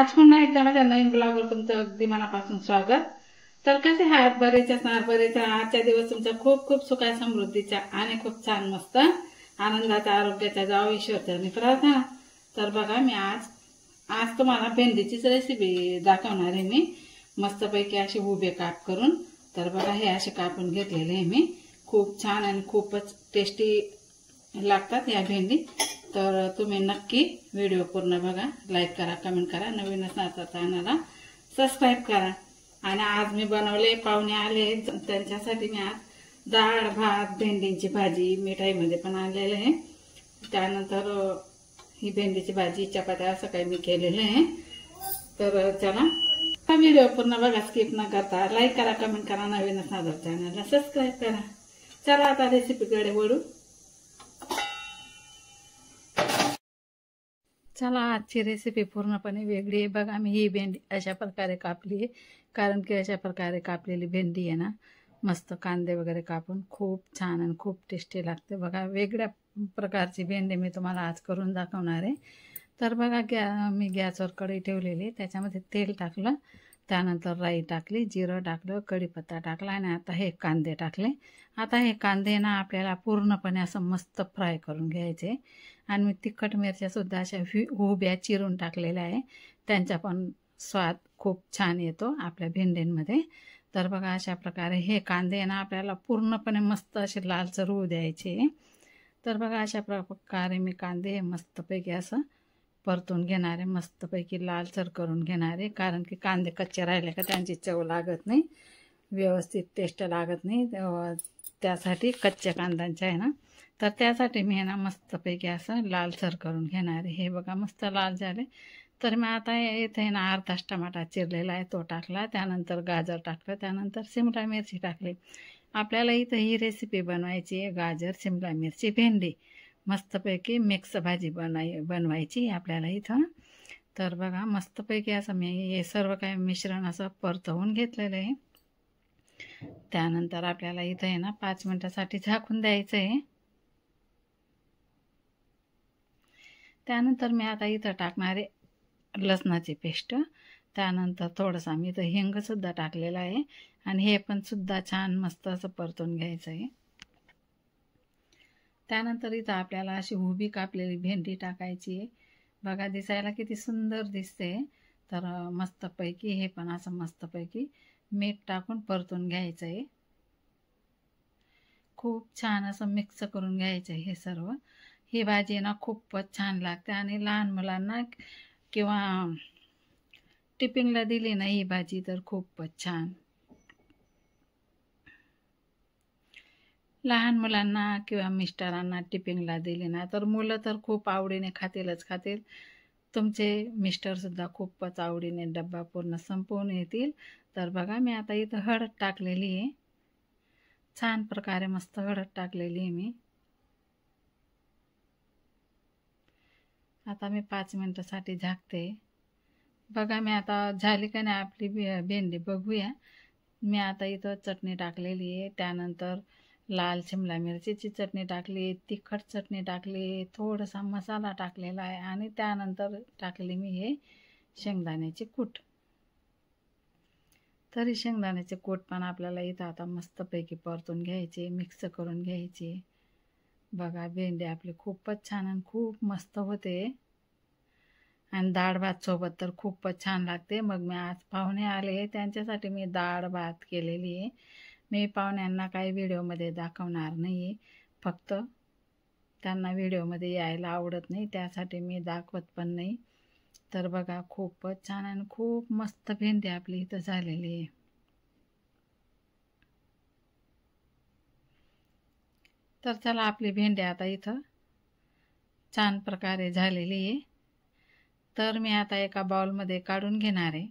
आज पुन्हा एकदा माझ्या नवीन ब्लॉगवर तुमचं अगदी मनापासून स्वागत। तर कसे आहात? बरेच असणार, बरेच आजच्या दिवस तुमचा खूप खूप सुखा समृद्धीचा आणि खूप छान मस्त आनंदाचा आरोग्याचा जावो ईश्वरचरणी प्रार्थना। तर बघा मी आज आज तुम्हाला भेंडीचीच रेसिपी दाखवणार आहे मी, मस्तपैकी असे उभे काप करून। तर बघा हे असे कापून घेतलेले आहे मी, खूप छान आणि खूपच टेस्टी लागतात या भेंडी। तर तुम्ही नक्की व्हिडिओ पूर्ण बघा, लाईक करा, कमेंट करा, नवीन असणार तर चॅनलला सबस्क्राईब करा। आणि आज मी बनवले, पाहुणे आले त्यांच्यासाठी मी आज डाळ भात भेंडीची भाजी मिठाईमध्ये पण आणलेले आहे। त्यानंतर ही भेंडीची भाजी चपात्या असं काही मी केलेलं आहे। तर चला व्हिडिओ पूर्ण बघा, स्किप न करता लाईक करा, कमेंट करा, नवीन असणार तर चॅनलला सबस्क्राईब करा। चला आता रेसिपीकडे वळू। चला आजची रेसिपी पूर्णपणे वेगळी आहे। बघा मी ही भेंडी अशा प्रकारे कापली आहे, कारण की अशा प्रकारे कापलेली भेंडी आहे ना, मस्त कांदे वगैरे कापून खूप छान आणि खूप टेस्टी लागते। बघा वेगळ्या प्रकारची भेंडी मी तुम्हाला आज करून दाखवणार आहे। तर बघा मी गॅसवर कढई ठेवलेली, त्याच्यामध्ये तेल टाकलं, त्यानंतर राई टाकली, जिरं टाकलं, कढीपत्ता टाकला आणि आता हे कांदे टाकले। आता हे कांदे ना आपल्याला पूर्णपणे असं मस्त फ्राय करून घ्यायचे। आणि मी तिखट मिरच्यासुद्धा अशा उभ्या चिरून टाकलेल्या आहे, त्यांचा पण स्वाद खूप छान येतो आपल्या भेंडींमध्ये। तर बघा अशा प्रकारे हे कांदे ना आपल्याला पूर्णपणे मस्त असे लालसर होऊ द्यायचे। तर बघा अशा प्रकारे मी कांदे मस्तपैकी असं परतून घेणारे, मस्तपैकी लालसर करून घेणारे, कारण की कांदे कच्चे राहिले का त्यांची चव लागत नाही, व्यवस्थित टेस्ट लागत नाही, त्यासाठी कच्च्या कांद्यांच्या आहे ना। तर त्यासाठी मी ना मस्तपैकी असं लालसर करून घेणार आहे। हे बघा मस्त लाल झाले। तर मी आता इथे ना अर्धाच टमाटा चिरलेला आहे तो टाकला, त्यानंतर गाजर टाकलं, त्यानंतर शिमला मिरची टाकली। आपल्याला इथं ही रेसिपी बनवायची आहे, गाजर शिमला मिरची भेंडी मस्तपैकी मिक्स भाजी बनवायची आपल्याला इथं। तर बघा मस्तपैकी असं मी हे सर्व काही मिश्रण असं परतवून घेतलेलं आहे। त्यानंतर आपल्याला इथं आहे ना 5 मिनिटासाठी झाकून द्यायचं आहे। त्यानंतर मी आता इथं टाकणारे लसणाची पेस्ट, त्यानंतर थोडंसं मी इथं हिंगसुद्धा टाकलेला आहे, आणि हे पण सुद्धा छान मस्त असं परतून घ्यायचं आहे। त्यानंतर इथं आपल्याला अशी उभी कापलेली भेंडी टाकायची आहे। बघा दिसायला किती सुंदर दिसते। तर मस्तपैकी हे पण असं मस्तपैकी मीठ टाकून परतून घ्यायचं आहे, खूप छान असं मिक्स करून घ्यायचं आहे हे सर्व। ही भाजी ना खूपच छान लागते, आणि लहान मुलांना किंवा टिफिनला दिली ना ही भाजी तर खूपच छान। लहान मुलांना किंवा मिस्टरांना टिफिनला दिली ना तर मुलं तर खूप आवडीने खातील। तुमचे मिस्टरसुद्धा खूपच आवडीने डब्बा पूर्ण संपवून येतील। तर बघा मी आता इथं हळद टाकलेली आहे, छान प्रकारे मस्त हळद टाकलेली आहे मी। आता मी 5 मिनिटासाठी झाकते। बघा मी आता झाली का नाही आपली भेंडी बघूया। मी आता इथं चटणी टाकलेली आहे, त्यानंतर लाल शिमला मिरचीची चटणी टाकली, तिखट चटणी टाकली, थोडासा मसाला टाकलेला आहे, आणि त्यानंतर टाकली मी हे शेंगदाण्याचे कूट। तरी शेंगदाण्याचे कूट पण आपल्याला इथं आता मस्तपैकी परतून घ्यायचे, मिक्स करून घ्यायचे। बघा भेंडी आपली खूपच छान आणि खूप मस्त होते, आणि डाळ भात सोबत तर खूपच छान लागते। मग मी आज पाहुणे आले त्यांच्यासाठी मी डाळ भात केलेली आहे। मी पाहुण्यांना काही व्हिडिओमध्ये दाखवणार नाही आहे, फक्त त्यांना व्हिडिओमध्ये यायला आवडत नाही, त्यासाठी मी दाखवत पण नाही। तर बघा खूपच छान आणि खूप मस्त भेंडी आपली इथं झालेली आहे। तर चला आपली भेंडी आता इथं छान प्रकारे झालेली आहे। तर मी आता एका बाउलमध्ये काढून घेणार आहे।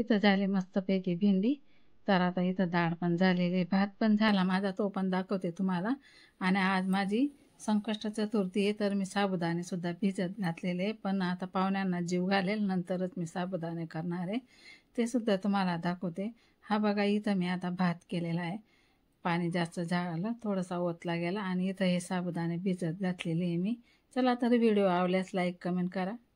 इथं झाली मस्तपैकी भेंडी. तर आता इथं डाळ पण झालेली आहे, भात पण झाला माझा, तो पण दाखवते तुम्हाला. आणि आज माझी संकष्ट चतुर्थी आहे, तर मी साबुदाणे सुद्धा भिजत घातलेले, पण आता पाहुण्यांना जीव घालेल नंतरच मी साबुदाणे करणार आहे, ते सुद्धा तुम्हाला दाखवते. हा बघा, इथं मी आता भात केलेला आहे. पाणी जास्त झालं, थोडासा ओतला गेला आणि इथं हे साबुदाणे भिजत घातलेले आहे मी. चला तर व्हिडिओ आवडल्यास लाईक कमेंट करा.